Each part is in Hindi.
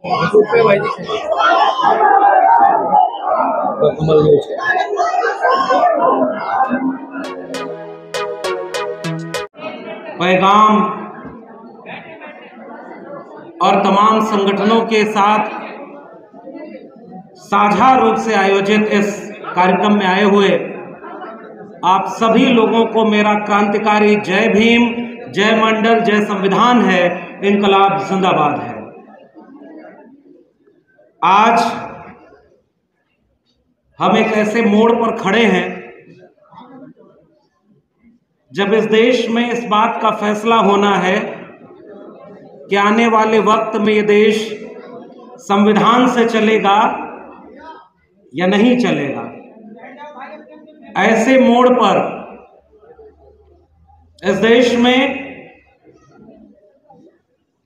पैगाम और तमाम संगठनों के साथ साझा रूप से आयोजित इस कार्यक्रम में आए हुए आप सभी लोगों को मेरा क्रांतिकारी जय भीम, जय मंडल, जय संविधान है, इनकलाब जिंदाबाद है। आज हम एक ऐसे मोड़ पर खड़े हैं जब इस देश में इस बात का फैसला होना है कि आने वाले वक्त में ये देश संविधान से चलेगा या नहीं चलेगा। ऐसे मोड़ पर इस देश में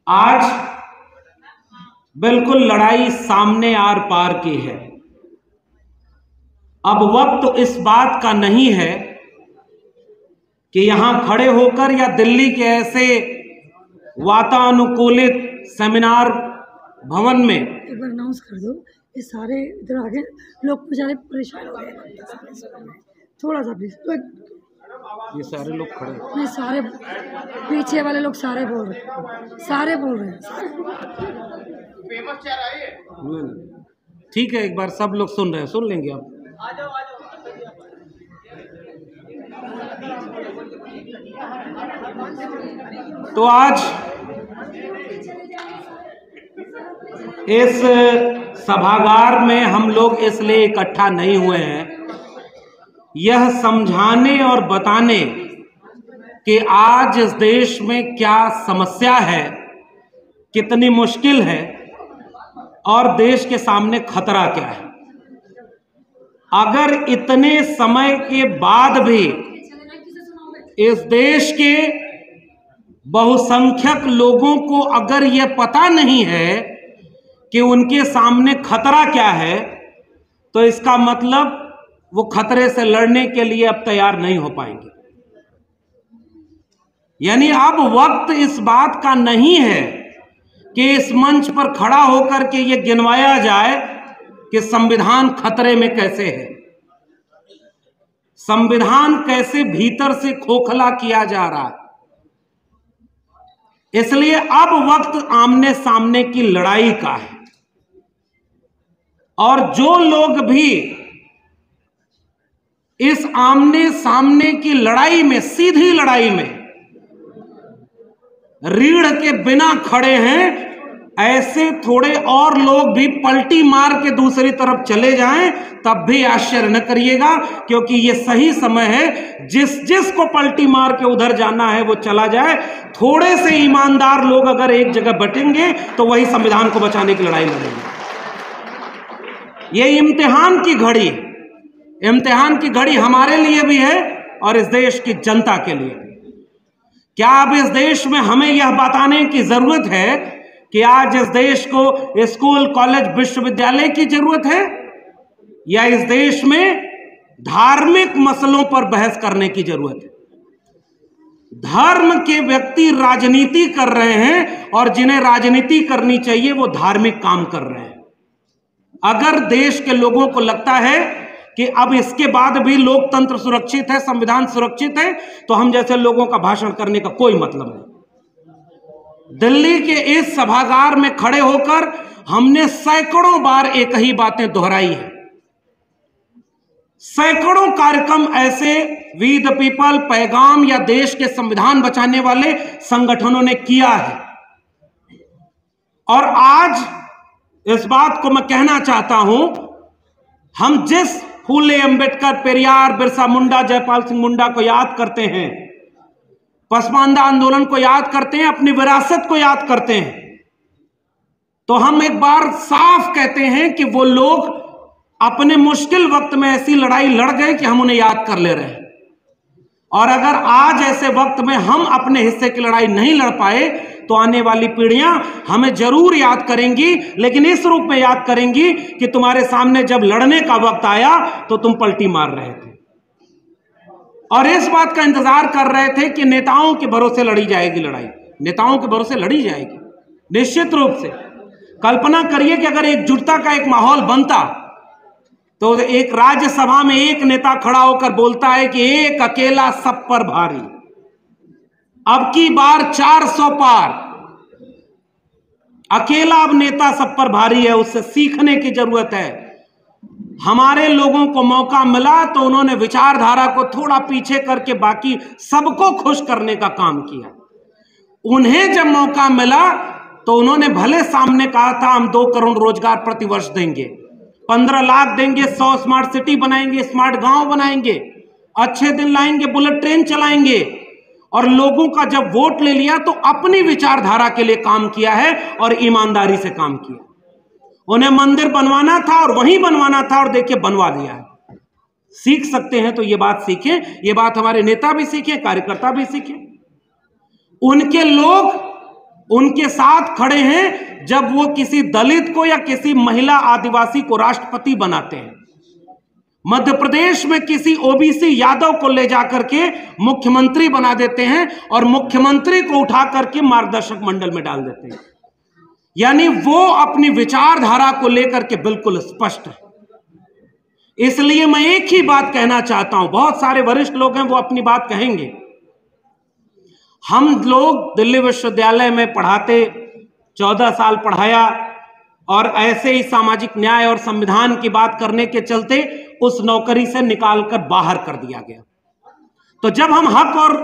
आज बिल्कुल लड़ाई सामने आर पार की है। अब वक्त इस बात का नहीं है कि यहां खड़े होकर या दिल्ली के ऐसे वातानुकूलित सेमिनार भवन में एक बार अनाउंस कर दो, ये सारे इधर आगे लोग बेचारे परेशान हो रहे हैं, थोड़ा सा प्लीज। तो ये सारे लोग खड़े नहीं, सारे पीछे वाले लोग सारे बोल रहे हैं। ठीक है, एक बार सब लोग सुन रहे हैं, सुन लेंगे आप। तो आज इस सभागार में हम लोग इसलिए इकट्ठा नहीं हुए हैं यह समझाने और बताने कि आज इस देश में क्या समस्या है, कितनी मुश्किल है और देश के सामने खतरा क्या है। अगर इतने समय के बाद भी इस देश के बहुसंख्यक लोगों को अगर यह पता नहीं है कि उनके सामने खतरा क्या है, तो इसका मतलब वो खतरे से लड़ने के लिए अब तैयार नहीं हो पाएंगे। यानी अब वक्त इस बात का नहीं है कि इस मंच पर खड़ा होकर के ये गिनवाया जाए कि संविधान खतरे में कैसे है, संविधान कैसे भीतर से खोखला किया जा रहा है। इसलिए अब वक्त आमने सामने की लड़ाई का है और जो लोग भी इस आमने सामने की लड़ाई में, सीधी लड़ाई में रीढ़ के बिना खड़े हैं, ऐसे थोड़े और लोग भी पलटी मार के दूसरी तरफ चले जाएं तब भी आश्चर्य न करिएगा, क्योंकि ये सही समय है। जिस को पलटी मार के उधर जाना है वो चला जाए। थोड़े से ईमानदार लोग अगर एक जगह बटेंगे तो वही संविधान को बचाने की लड़ाई लड़ेंगे। ये इम्तिहान की घड़ी, इम्तिहान की घड़ी हमारे लिए भी है और इस देश की जनता के लिए भी। क्या अब इस देश में हमें यह बताने की जरूरत है कि आज इस देश को स्कूल, कॉलेज, विश्वविद्यालय की जरूरत है या इस देश में धार्मिक मसलों पर बहस करने की जरूरत है? धर्म के व्यक्ति राजनीति कर रहे हैं और जिन्हें राजनीति करनी चाहिए वो धार्मिक काम कर रहे हैं। अगर देश के लोगों को लगता है कि अब इसके बाद भी लोकतंत्र सुरक्षित है, संविधान सुरक्षित है, तो हम जैसे लोगों का भाषण करने का कोई मतलब नहीं। दिल्ली के इस सभागार में खड़े होकर हमने सैकड़ों बार एक ही बातें दोहराई है। सैकड़ों कार्यक्रम ऐसे वी द पीपल, पैगाम या देश के संविधान बचाने वाले संगठनों ने किया है। और आज इस बात को मैं कहना चाहता हूं, हम जिस फूले, अंबेडकर, पेरियार, बिरसा मुंडा, जयपाल सिंह मुंडा को याद करते हैं, पसमानदा आंदोलन को याद करते हैं, अपनी विरासत को याद करते हैं, तो हम एक बार साफ कहते हैं कि वो लोग अपने मुश्किल वक्त में ऐसी लड़ाई लड़ गए कि हम उन्हें याद कर ले रहे हैं। और अगर आज ऐसे वक्त में हम अपने हिस्से की लड़ाई नहीं लड़ पाए तो आने वाली पीढ़ियां हमें जरूर याद करेंगी, लेकिन इस रूप में याद करेंगी कि तुम्हारे सामने जब लड़ने का वक्त आया तो तुम पलटी मार रहे थे और इस बात का इंतजार कर रहे थे कि नेताओं के भरोसे लड़ी जाएगी लड़ाई। नेताओं के भरोसे लड़ी जाएगी निश्चित रूप से, कल्पना करिए कि अगर एकजुटता का एक माहौल बनता तो एक राज्यसभा में एक नेता खड़ा होकर बोलता है कि एक अकेला सब पर भारी, अब की बार 400 पार, अकेला अब नेता सब पर भारी है, उससे सीखने की जरूरत है। हमारे लोगों को मौका मिला तो उन्होंने विचारधारा को थोड़ा पीछे करके बाकी सबको खुश करने का काम किया। उन्हें जब मौका मिला तो उन्होंने भले सामने कहा था हम 2 करोड़ रोजगार प्रति वर्ष देंगे, 15 लाख देंगे, 100 स्मार्ट सिटी बनाएंगे, स्मार्ट गांव बनाएंगे, अच्छे दिन लाएंगे, बुलेट ट्रेन चलाएंगे, और लोगों का जब वोट ले लिया तो अपनी विचारधारा के लिए काम किया है और ईमानदारी से काम किया। उन्हें मंदिर बनवाना था और वहीं बनवाना था और देखिए बनवा दिया है। सीख सकते हैं तो ये बात सीखें, ये बात हमारे नेता भी सीखें, कार्यकर्ता भी सीखें। उनके लोग उनके साथ खड़े हैं जब वो किसी दलित को या किसी महिला आदिवासी को राष्ट्रपति बनाते हैं। मध्य प्रदेश में किसी ओबीसी यादव को ले जाकर के मुख्यमंत्री बना देते हैं और मुख्यमंत्री को उठा करके मार्गदर्शक मंडल में डाल देते हैं। यानी वो अपनी विचारधारा को लेकर के बिल्कुल स्पष्ट है। इसलिए मैं एक ही बात कहना चाहता हूं, बहुत सारे वरिष्ठ लोग हैं वो अपनी बात कहेंगे। हम लोग दिल्ली विश्वविद्यालय में पढ़ाते, 14 साल पढ़ाया, और ऐसे ही सामाजिक न्याय और संविधान की बात करने के चलते उस नौकरी से निकालकर बाहर कर दिया गया। तो जब हम हक और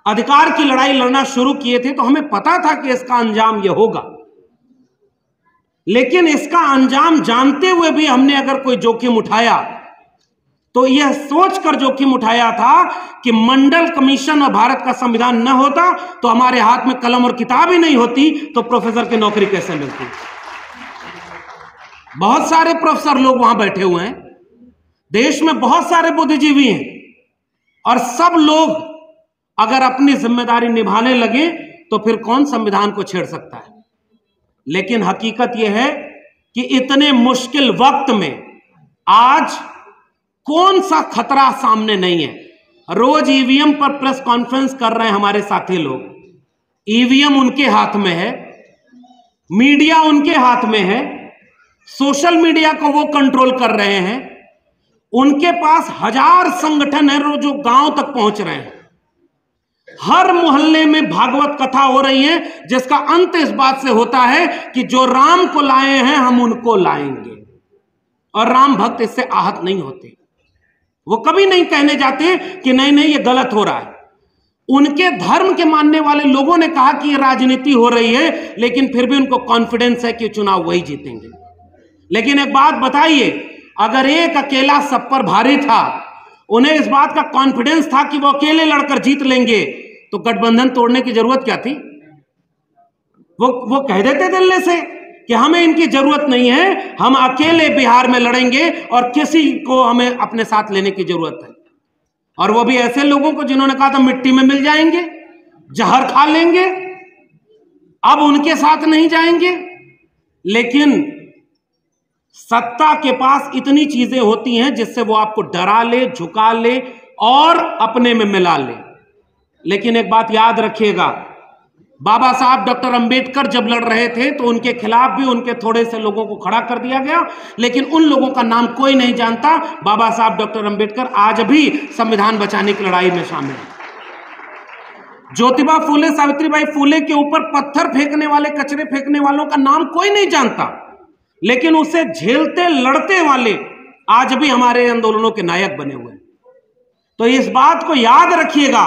अधिकार की लड़ाई लड़ना शुरू किए थे तो हमें पता था कि इसका अंजाम यह होगा, लेकिन इसका अंजाम जानते हुए भी हमने अगर कोई जोखिम उठाया तो यह सोचकर जोखिम उठाया था कि मंडल कमीशन और भारत का संविधान न होता तो हमारे हाथ में कलम और किताब ही नहीं होती तो प्रोफेसर की नौकरी कैसे मिलती। बहुत सारे प्रोफेसर लोग वहां बैठे हुए हैं, देश में बहुत सारे बुद्धिजीवी हैं, और सब लोग अगर अपनी जिम्मेदारी निभाने लगे तो फिर कौन संविधान को छेड़ सकता है। लेकिन हकीकत यह है कि इतने मुश्किल वक्त में आज कौन सा खतरा सामने नहीं है। रोज ईवीएम पर प्रेस कॉन्फ्रेंस कर रहे हैं हमारे साथी लोग, ईवीएम उनके हाथ में है, मीडिया उनके हाथ में है, सोशल मीडिया को वो कंट्रोल कर रहे हैं, उनके पास 1000 संगठन है जो गांव तक पहुंच रहे हैं। हर मोहल्ले में भागवत कथा हो रही है जिसका अंत इस बात से होता है कि जो राम को लाए हैं हम उनको लाएंगे, और राम भक्त इससे आहत नहीं होते। वो कभी नहीं कहने जाते कि नहीं नहीं ये गलत हो रहा है। उनके धर्म के मानने वाले लोगों ने कहा कि ये राजनीति हो रही है, लेकिन फिर भी उनको कॉन्फिडेंस है कि चुनाव वही जीतेंगे। लेकिन एक बात बताइए, अगर एक अकेला सब पर भारी था, उन्हें इस बात का कॉन्फिडेंस था कि वो अकेले लड़कर जीत लेंगे, तो गठबंधन तोड़ने की जरूरत क्या थी। वो कह देते दिल्ली से कि हमें इनकी जरूरत नहीं है, हम अकेले बिहार में लड़ेंगे और किसी को हमें अपने साथ लेने की जरूरत है। और वो भी ऐसे लोगों को जिन्होंने कहा था मिट्टी में मिल जाएंगे, जहर खा लेंगे, अब उनके साथ नहीं जाएंगे। लेकिन सत्ता के पास इतनी चीजें होती हैं जिससे वो आपको डरा ले, झुका ले और अपने में मिला ले। लेकिन एक बात याद रखिएगा, बाबा साहब डॉक्टर अंबेडकर जब लड़ रहे थे तो उनके खिलाफ भी उनके थोड़े से लोगों को खड़ा कर दिया गया, लेकिन उन लोगों का नाम कोई नहीं जानता। बाबा साहब डॉक्टर अंबेडकर आज भी संविधान बचाने की लड़ाई में शामिल हैं। ज्योतिबा फूले, सावित्रीबाई फूले के ऊपर पत्थर फेंकने वाले, कचरे फेंकने वालों का नाम कोई नहीं जानता, लेकिन उसे झेलते लड़ते वाले आज भी हमारे आंदोलनों के नायक बने हुए हैं। तो इस बात को याद रखिएगा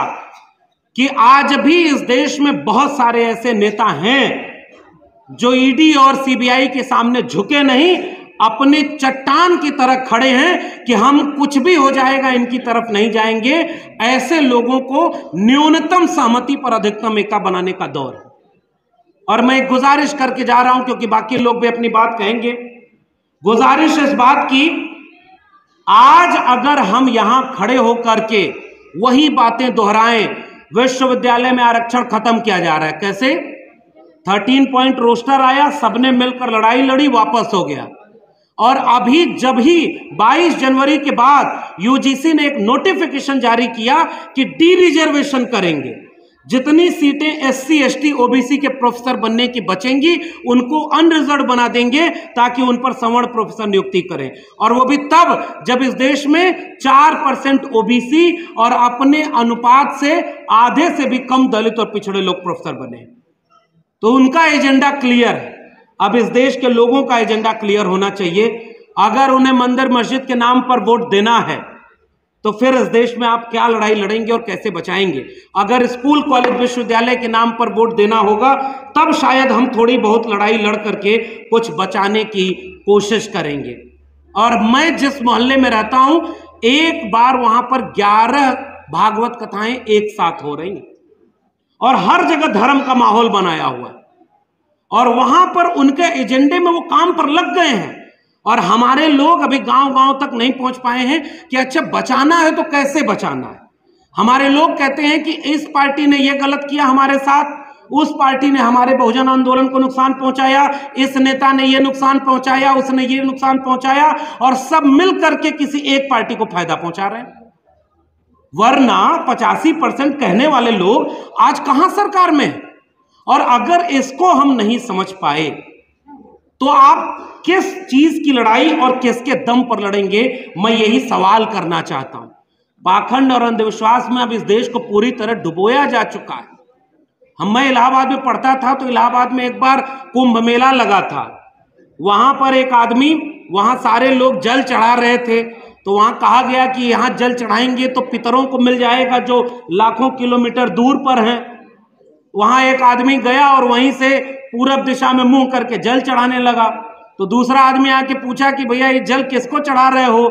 कि आज भी इस देश में बहुत सारे ऐसे नेता हैं जो ईडी और सीबीआई के सामने झुके नहीं, अपनी चट्टान की तरह खड़े हैं कि हम कुछ भी हो जाएगा इनकी तरफ नहीं जाएंगे। ऐसे लोगों को न्यूनतम सहमति पर अधिकतम एकता बनाने का दौर है। और मैं एक गुजारिश करके जा रहा हूं क्योंकि बाकी लोग भी अपनी बात कहेंगे। गुजारिश इस बात की, आज अगर हम यहां खड़े होकर के वही बातें दोहराएं, विश्वविद्यालय में आरक्षण खत्म किया जा रहा है, कैसे 13 पॉइंट रोस्टर आया, सबने मिलकर लड़ाई लड़ी, वापस हो गया। और अभी जब ही 22 जनवरी के बाद यूजीसी ने एक नोटिफिकेशन जारी किया कि डी रिजर्वेशन करेंगे, जितनी सीटें एससी एसटी ओबीसी के प्रोफेसर बनने की बचेंगी उनको अनरिजर्व बना देंगे ताकि उन पर सवर्ण प्रोफेसर नियुक्ति करें, और वो भी तब जब इस देश में 4% ओबीसी और अपने अनुपात से आधे से भी कम दलित और पिछड़े लोग प्रोफेसर बने। तो उनका एजेंडा क्लियर है। अब इस देश के लोगों का एजेंडा क्लियर होना चाहिए। अगर उन्हें मंदिर मस्जिद के नाम पर वोट देना है तो फिर इस देश में आप क्या लड़ाई लड़ेंगे और कैसे बचाएंगे? अगर स्कूल कॉलेज विश्वविद्यालय के नाम पर वोट देना होगा तब शायद हम थोड़ी बहुत लड़ाई लड़ करके कुछ बचाने की कोशिश करेंगे। और मैं जिस मोहल्ले में रहता हूं, एक बार वहां पर 11 भागवत कथाएं एक साथ हो रही और हर जगह धर्म का माहौल बनाया हुआ है, और वहां पर उनके एजेंडे में वो काम पर लग गए हैं। और हमारे लोग अभी गांव-गांव तक नहीं पहुंच पाए हैं कि अच्छा बचाना है तो कैसे बचाना है। हमारे लोग कहते हैं कि इस पार्टी ने यह गलत किया हमारे साथ, उस पार्टी ने हमारे बहुजन आंदोलन को नुकसान पहुंचाया, इस नेता ने यह नुकसान पहुंचाया, उसने ये नुकसान पहुंचाया, और सब मिल करके किसी एक पार्टी को फायदा पहुंचा रहे हैं। वरना 85% कहने वाले लोग आज कहां सरकार में है। और अगर इसको हम नहीं समझ पाए तो आप किस चीज की लड़ाई और किसके दम पर लड़ेंगे, मैं यही सवाल करना चाहता हूं। पाखंड और अंधविश्वास में अब इस देश को पूरी तरह डुबोया जा चुका है। मैं इलाहाबाद में पढ़ता था तो इलाहाबाद में एक बार कुंभ मेला लगा था। वहां पर एक आदमी, वहां सारे लोग जल चढ़ा रहे थे, तो वहां कहा गया कि यहां जल चढ़ाएंगे तो पितरों को मिल जाएगा जो लाखों किलोमीटर दूर पर हैं। वहां एक आदमी गया और वहीं से पूरब दिशा में मुंह करके जल चढ़ाने लगा। तो दूसरा आदमी आके पूछा कि भैया ये जल किसको चढ़ा रहे हो?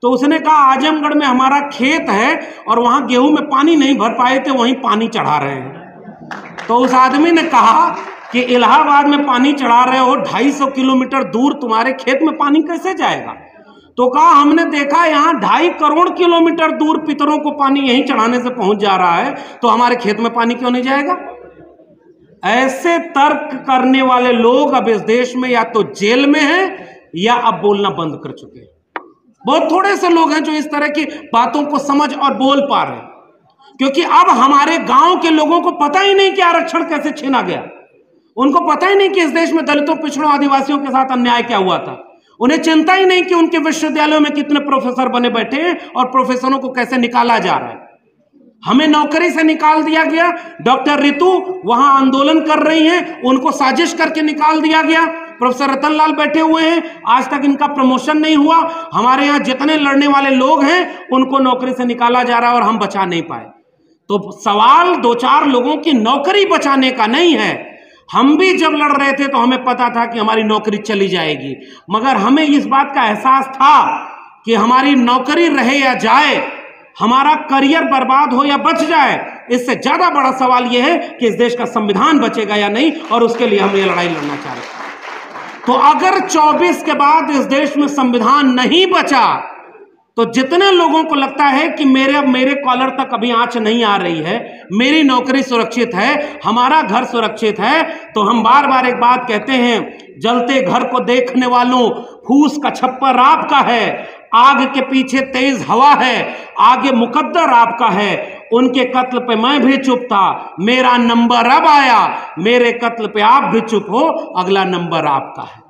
तो उसने कहा आजमगढ़ में हमारा खेत है और वहां गेहूं में पानी नहीं भर पाए थे, वहीं पानी चढ़ा रहे हैं। तो उस आदमी ने कहा कि इलाहाबाद में पानी चढ़ा रहे हो, 250 किलोमीटर दूर तुम्हारे खेत में पानी कैसे जाएगा? तो कहा हमने देखा यहाँ 2.5 करोड़ किलोमीटर दूर पितरों को पानी यहीं चढ़ाने से पहुंच जा रहा है, तो हमारे खेत में पानी क्यों नहीं जाएगा? ऐसे तर्क करने वाले लोग अब इस देश में या तो जेल में हैं या अब बोलना बंद कर चुके हैं। बहुत थोड़े से लोग हैं जो इस तरह की बातों को समझ और बोल पा रहे हैं, क्योंकि अब हमारे गांव के लोगों को पता ही नहीं कि आरक्षण कैसे छीना गया। उनको पता ही नहीं कि इस देश में दलितों, पिछड़ों, आदिवासियों के साथ अन्याय क्या हुआ था। उन्हें चिंता ही नहीं कि उनके विश्वविद्यालयों में कितने प्रोफेसर बने बैठे हैं और प्रोफेसरों को कैसे निकाला जा रहा है। हमें नौकरी से निकाल दिया गया। डॉक्टर रितु वहां आंदोलन कर रही हैं, उनको साजिश करके निकाल दिया गया। प्रोफेसर रतनलाल बैठे हुए हैं, आज तक इनका प्रमोशन नहीं हुआ। हमारे यहाँ जितने लड़ने वाले लोग हैं उनको नौकरी से निकाला जा रहा है और हम बचा नहीं पाए। तो सवाल 2-4 लोगों की नौकरी बचाने का नहीं है। हम भी जब लड़ रहे थे तो हमें पता था कि हमारी नौकरी चली जाएगी, मगर हमें इस बात का एहसास था कि हमारी नौकरी रहे या जाए, हमारा करियर बर्बाद हो या बच जाए, इससे ज्यादा बड़ा सवाल यह है कि इस देश का संविधान बचेगा या नहीं, और उसके लिए हम ये लड़ाई लड़ना चाह रहे हैं। तो अगर 24 के बाद इस देश में संविधान नहीं बचा तो जितने लोगों को लगता है कि मेरे कॉलर तक अभी आंच नहीं आ रही है, मेरी नौकरी सुरक्षित है, हमारा घर सुरक्षित है, तो हम बार बार एक बात कहते हैं, जलते घर को देखने वालों, फूस का छप्पर आपका है, आग के पीछे तेज हवा है, आगे मुकद्दर आपका है। उनके कत्ल पे मैं भी चुप था, मेरा नंबर अब आया, मेरे कत्ल पे आप भी चुप हो, अगला नंबर आपका है।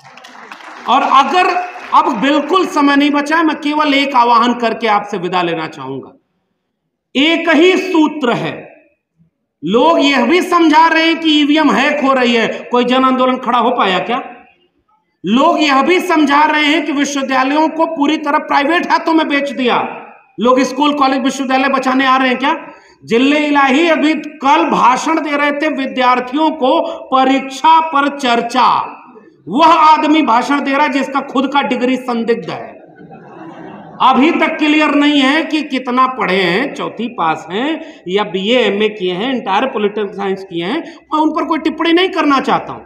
और अगर अब बिल्कुल समय नहीं बचा, मैं केवल एक आह्वान करके आपसे विदा लेना चाहूंगा। एक ही सूत्र है। लोग यह भी समझा रहे हैं कि ईवीएम हैक हो रही है, कोई जन आंदोलन खड़ा हो पाया क्या? लोग यह भी समझा रहे हैं कि विश्वविद्यालयों को पूरी तरह प्राइवेट हाथों में बेच दिया। लोग स्कूल कॉलेज विश्वविद्यालय बचाने आ रहे हैं क्या? जिले इलाही अभी कल भाषण दे रहे थे विद्यार्थियों को, परीक्षा पर चर्चा। वह आदमी भाषण दे रहा है जिसका खुद का डिग्री संदिग्ध है। अभी तक क्लियर नहीं है कि कितना पढ़े हैं, चौथी पास हैं या बीए एमए किए हैं, इंटायर पॉलिटिकल साइंस किए हैं। मैं उन पर कोई टिप्पणी नहीं करना चाहता हूं।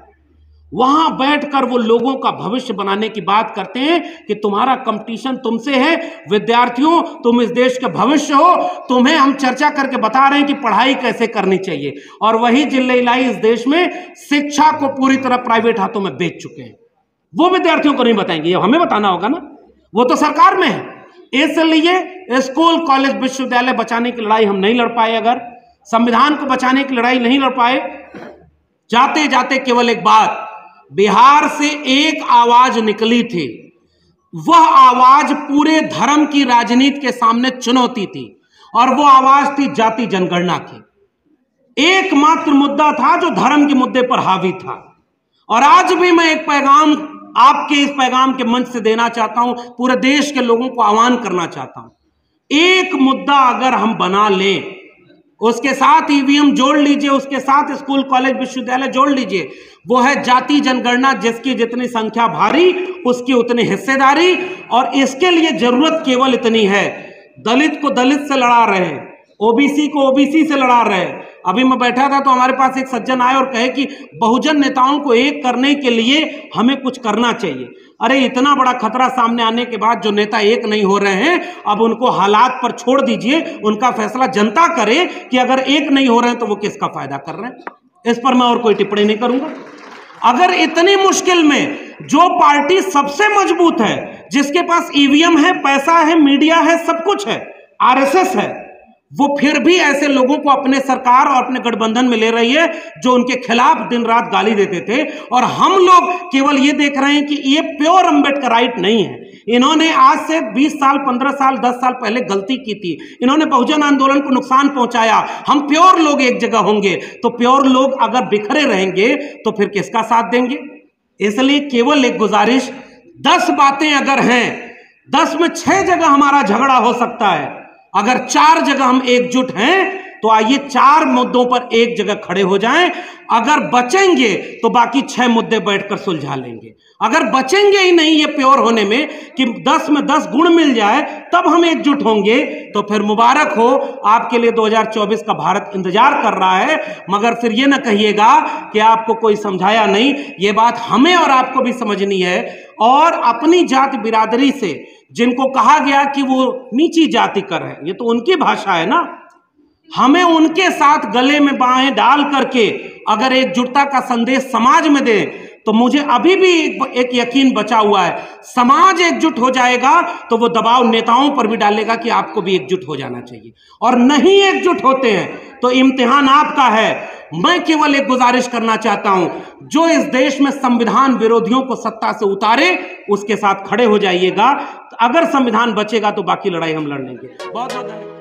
वहां बैठकर वो लोगों का भविष्य बनाने की बात करते हैं कि तुम्हारा कंपटीशन तुमसे है, विद्यार्थियों तुम इस देश के भविष्य हो, तुम्हें हम चर्चा करके बता रहे हैं कि पढ़ाई कैसे करनी चाहिए। और वही जिले इलाही इस देश में शिक्षा को पूरी तरह प्राइवेट हाथों में बेच चुके हैं। वो विद्यार्थियों को नहीं बताएंगे, ये हमें बताना होगा ना, वो तो सरकार में है। इसलिए स्कूल कॉलेज विश्वविद्यालय बचाने की लड़ाई हम नहीं लड़ पाए अगर, संविधान को बचाने की लड़ाई नहीं लड़ पाए। जाते जाते केवल एक बात, बिहार से एक आवाज निकली थी, वह आवाज पूरे धर्म की राजनीति के सामने चुनौती थी, और वो आवाज थी जाति जनगणना की। एकमात्र मुद्दा था जो धर्म के मुद्दे पर हावी था। और आज भी मैं एक पैगाम आपके इस पैगाम के मंच से देना चाहता हूं, पूरे देश के लोगों को आह्वान करना चाहता हूं, एक मुद्दा अगर हम बना लें, उसके साथ ईवीएम जोड़ लीजिए, उसके साथ स्कूल कॉलेज विश्वविद्यालय जोड़ लीजिए, वो है जाति जनगणना। जिसकी जितनी संख्या भारी उसकी उतनी हिस्सेदारी। और इसके लिए जरूरत केवल इतनी है, दलित को दलित से लड़ा रहे हैं, ओबीसी को ओबीसी से लड़ा रहे हैं। अभी मैं बैठा था तो हमारे पास एक सज्जन आए और कहे कि बहुजन नेताओं को एक करने के लिए हमें कुछ करना चाहिए। अरे इतना बड़ा खतरा सामने आने के बाद जो नेता एक नहीं हो रहे हैं, अब उनको हालात पर छोड़ दीजिए, उनका फैसला जनता करे कि अगर एक नहीं हो रहे हैं तो वो किसका फायदा कर रहे हैं। इस पर मैं और कोई टिप्पणी नहीं करूंगा। अगर इतनी मुश्किल में जो पार्टी सबसे मजबूत है, जिसके पास ईवीएम है, पैसा है, मीडिया है, सब कुछ है, आरएसएस है, वो फिर भी ऐसे लोगों को अपने सरकार और अपने गठबंधन में ले रही है जो उनके खिलाफ दिन रात गाली देते थे। और हम लोग केवल ये देख रहे हैं कि ये प्योर अम्बेडकराइट नहीं है। इन्होंने आज से 20 साल, 15 साल, 10 साल पहले गलती की थी, इन्होंने बहुजन आंदोलन को नुकसान पहुंचाया। हम प्योर लोग एक जगह होंगे तो प्योर लोग अगर बिखरे रहेंगे तो फिर किसका साथ देंगे। इसलिए केवल एक गुजारिश, 10 बातें अगर हैं, 10 में 6 जगह हमारा झगड़ा हो सकता है, अगर 4 जगह हम एकजुट हैं तो आइए 4 मुद्दों पर एक जगह खड़े हो जाएं। अगर बचेंगे तो बाकी 6 मुद्दे बैठकर सुलझा लेंगे। अगर बचेंगे ही नहीं ये प्योर होने में कि 10 में 10 गुण मिल जाए तब हम एकजुट होंगे, तो फिर मुबारक हो, आपके लिए 2024 का भारत इंतजार कर रहा है। मगर फिर ये ना कहिएगा कि आपको कोई समझाया नहीं। ये बात हमें और आपको भी समझनी है। और अपनी जाति बिरादरी से जिनको कहा गया कि वो नीची जाति कर है, ये तो उनकी भाषा है ना, हमें उनके साथ गले में बाहें डाल करके अगर एकजुटता का संदेश समाज में दें तो मुझे अभी भी एक यकीन बचा हुआ है, समाज एकजुट हो जाएगा तो वो दबाव नेताओं पर भी डालेगा कि आपको भी एकजुट हो जाना चाहिए। और नहीं एकजुट होते हैं तो इम्तिहान आपका है। मैं केवल एक गुजारिश करना चाहता हूं, जो इस देश में संविधान विरोधियों को सत्ता से उतारे उसके साथ खड़े हो जाइएगा। अगर संविधान बचेगा तो बाकी लड़ाई हम लड़ लेंगे। बहुत बहुत धन्यवाद।